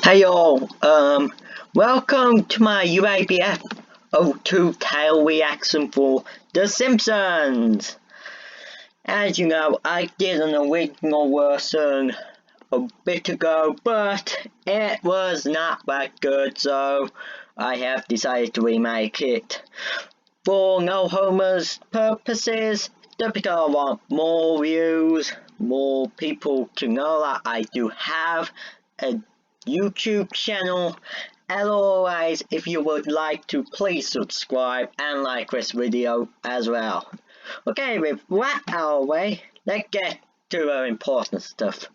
Hey all, welcome to my UABF02 tale reaction for The Simpsons. As you know, I did an original version a bit ago, but it was not that good, so I have decided to remake it. For no Homer's purposes, just because I want more views, more people to know that I do have a YouTube channel. As always, if you would like to, please subscribe and like this video as well. Okay, with that out of the way, let's get to the important stuff.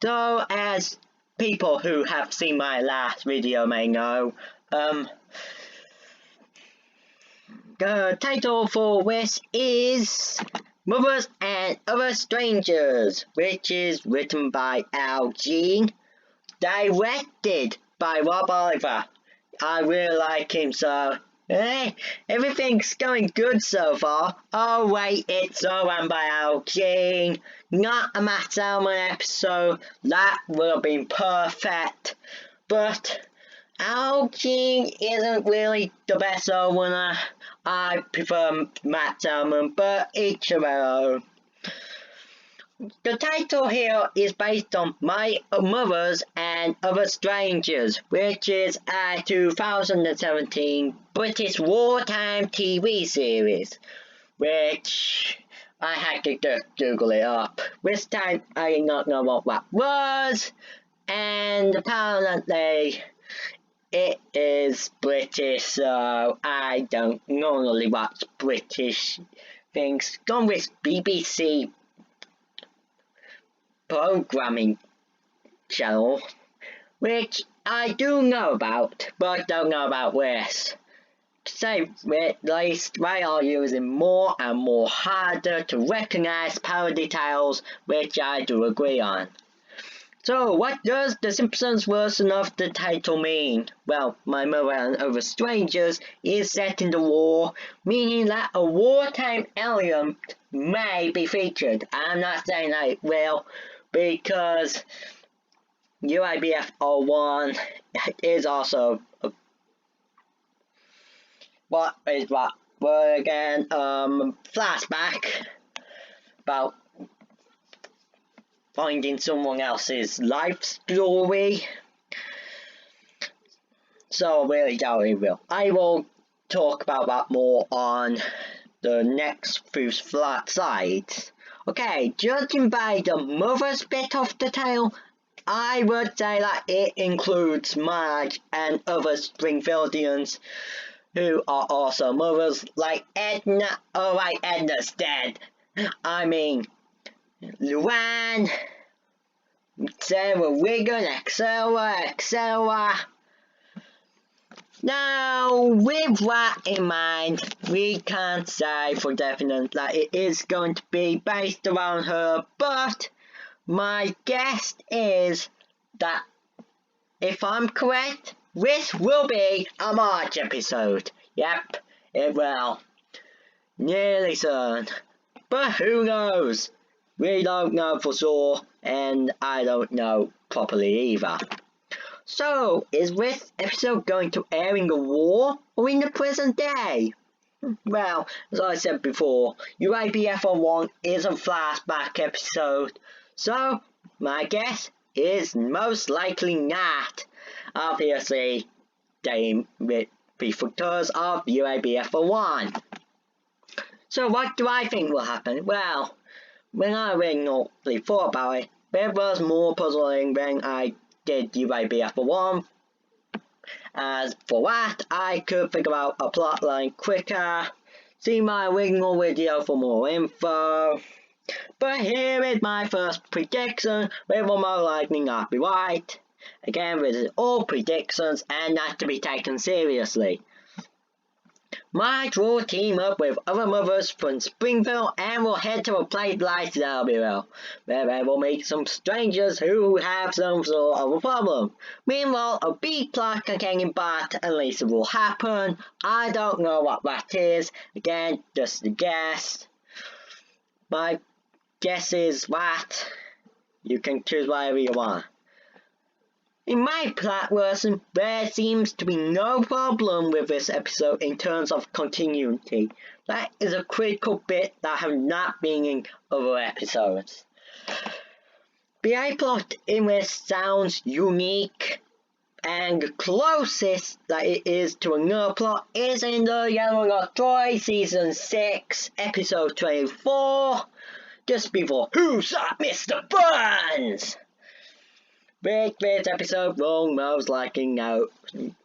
So, as people who have seen my last video may know, the title for this is Mothers and Other Strangers, which is written by Al Jean, directed by Rob Oliver. I really like him, so everything's going good so far. Oh wait, it's all run by Al Jean, not a Matt Salmon episode. That would have been perfect, but Al Jean isn't really the best owner. I prefer Matt Salmon, but each of their own. The title here is based on My Mothers and Other Strangers, which is a 2017 British wartime TV series, which I had to just Google it up. This time I did not know what that was, and apparently it is British, so I don't normally watch British things. Gone with BBC programming channel, which I do know about, but don't know about this. To say the least, they are using more and more harder to recognise parody titles, which I do agree on. So, what does the Simpsons version of the title mean? Well, My Mother and Other Strangers is set in the war, meaning that a wartime element may be featured. I'm not saying that it will, because UABF01 is also what is that word again? Flashback about finding someone else's life story. So I really doubt it will. I will talk about that more on the next few slides. Okay, judging by the mother's bit of the tale, I would say that it includes Marge and other Springfieldians who are also mothers, like Edna. Oh right, Edna's dead. I mean, Luann, Sarah Wiggin, etc. Now, with that in mind, we can't say for definite that it is going to be based around her, but my guess is that, if I'm correct, this will be a March episode. Yep, it will. Nearly certain. But who knows? We don't know for sure, and I don't know properly either. So, is this episode going to air in the war or in the present day? Well, as I said before, UABF01 is a flashback episode, so my guess is most likely not. Obviously, they will be photos of UABF01. So what do I think will happen? Well, when I originally thought about it, it was more puzzling when I did UABF01. As for that, I could figure out a plotline quicker. See my original video for more info. But here is my first prediction, which will more likely not be right. Again, this is all predictions and not to be taken seriously. Marge will team up with other mothers from Springfield and will head to a place like Selbyville, where they will meet some strangers who have some sort of a problem. Meanwhile, a B plot containing Bart and Lisa will happen. I don't know what that is. Again, just a guess. My guess is that you can choose whatever you want. In my plot version, there seems to be no problem with this episode in terms of continuity. That is a critical bit that has not been in other episodes. The A-plot in this sounds unique, and the closest that it is to another plot is in the Yellow Rock Troy Season 6, Episode 24, just before Who Shot Mr. Burns? With this episode will most likely no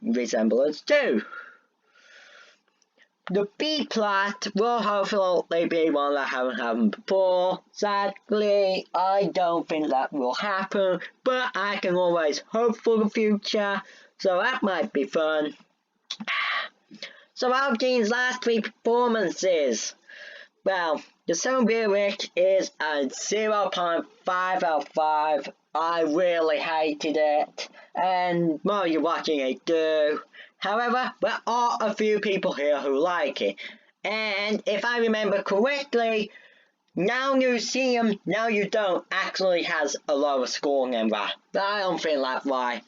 resemblance to. The B-plot will hopefully be one that hasn't happened before. Sadly, I don't think that will happen, but I can always hope for the future, so that might be fun. So Al Jean's last 3 performances. Well, the Seven Beer Witch is a 0.5 out of 5. I really hated it, and while you're watching it do. However, there are a few people here who like it, and if I remember correctly, Now You See 'Em, Now You Don't actually has a lower score than that, but I don't think that's why.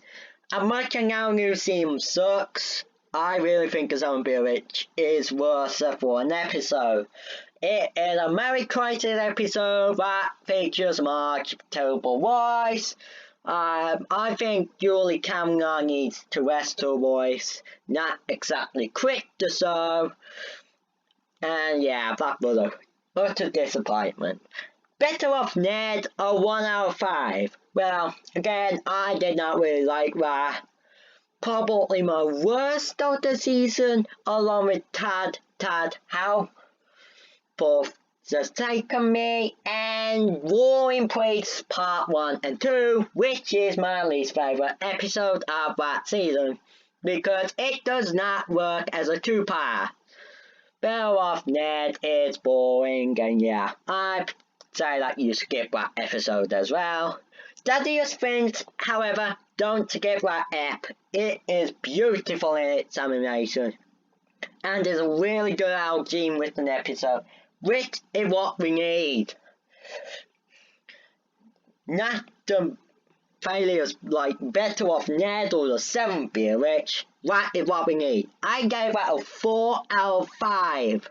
As much as Now You See 'Em sucks, I really think the Seven Beer Witch is worse for an episode. It is a Merry Crisis episode that features Marge's terrible voice. I think Julie Cameron needs to rest her voice, not exactly quit the show. And yeah, that was a utter disappointment. Better Off Ned, a 1 out of 5. Well, again, I did not really like that. Probably my worst of the season, along with Tad How for Just Take On Me and Warring Priests Part 1 and 2, which is my least favourite episode of that season, because it does not work as a 2-part. Better Off Ned is boring, and yeah, I'd say that you skip that episode as well. Studious Things, however, don't skip that ep. It is beautiful in its animation, and is a really good Al Jean written episode, which is what we need. Not the failures like Better Off Ned or the Seven Beer Witch. That is what we need. I gave that a 4 out of 5.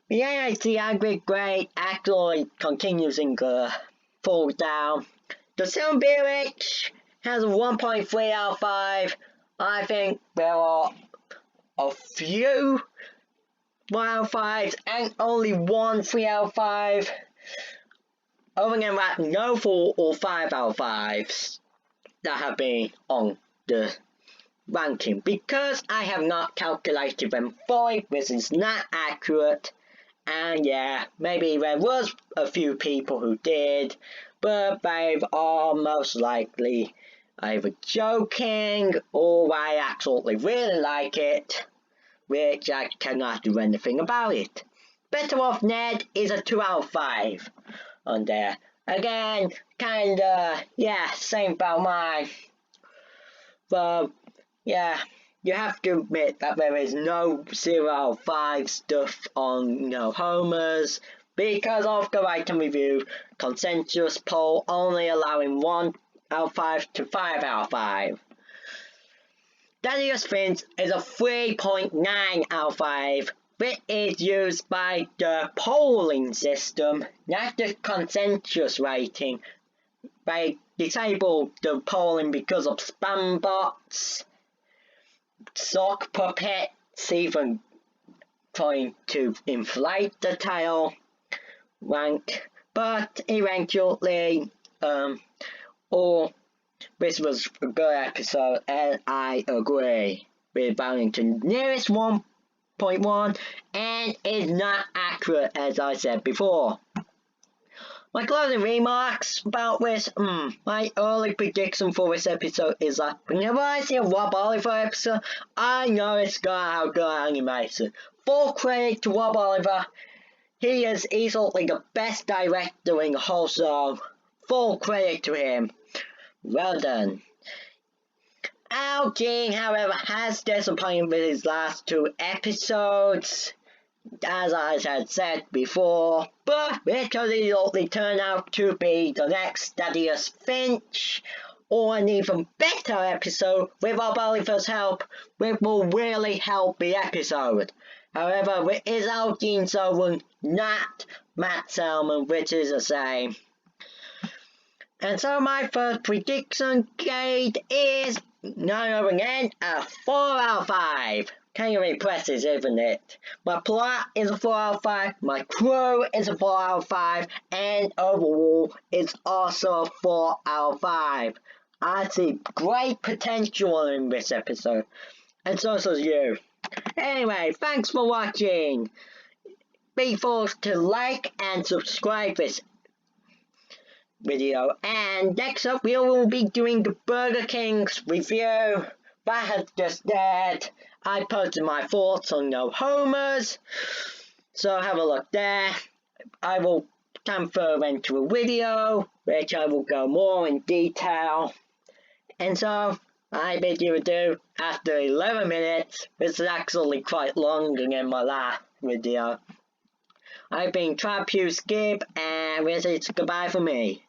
The AIC Angry Grade actually continues in the fall down. The Seven Beer Witch has a 1.3 out of 5. I think there are a few 1 out of 5s and only one 3 out of 5. Other than that, no 4 or 5 out of 5s that have been on the ranking, because I have not calculated them fully, which is not accurate. And yeah, maybe there was a few people who did, but they are most likely either joking or they actually really like it, which I cannot do anything about it. Better Off Ned is a 2 out of 5 on there. Again, kinda, yeah, same about mine. But yeah, you have to admit that there is no 0 out of 5 stuff on Homers, because of the writing review consensus poll only allowing 1 out of 5 to 5 out of 5. Daniel's Fins is a 3.9 out of 5, which is used by the polling system, not the consensus rating. They disabled the polling because of spam bots, sock puppets, even trying to inflate the title rank, but eventually, this was a good episode, and I agree with Barrington. Nearest 1.1 and is not accurate, as I said before. My closing remarks about this, my early prediction for this episode is that whenever I see a Rob Oliver episode, I know it's gonna have good animation. Full credit to Rob Oliver. He is easily the best director in the whole show. Full credit to him. Well done. Al Jean, however, has disappointed with his last 2 episodes, as I had said before, but because he only turned out to be the next Thaddeus Finch, or an even better episode with our Oliver's help, which will really help the episode. However, it is our Gene Sullivan, not Matt Selman, which is the same. And so my first prediction grade is none other than a 4 out of 5. Kind of impressive, isn't it? My plot is a 4 out of 5, my crew is a 4 out of 5, and overall it's also a 4 out of 5. I see great potential in this episode, and so does you. Anyway, thanks for watching. Be forced to like and subscribe this video, and next up we will be doing the Burger King's review. That has just aired. I posted my thoughts on No Homers, so have a look there. I will come further into a video, which I will go more in detail. And so, I bid you adieu after 11 minutes, which is actually quite longer than my last video. I've been Skib, and this is goodbye for me.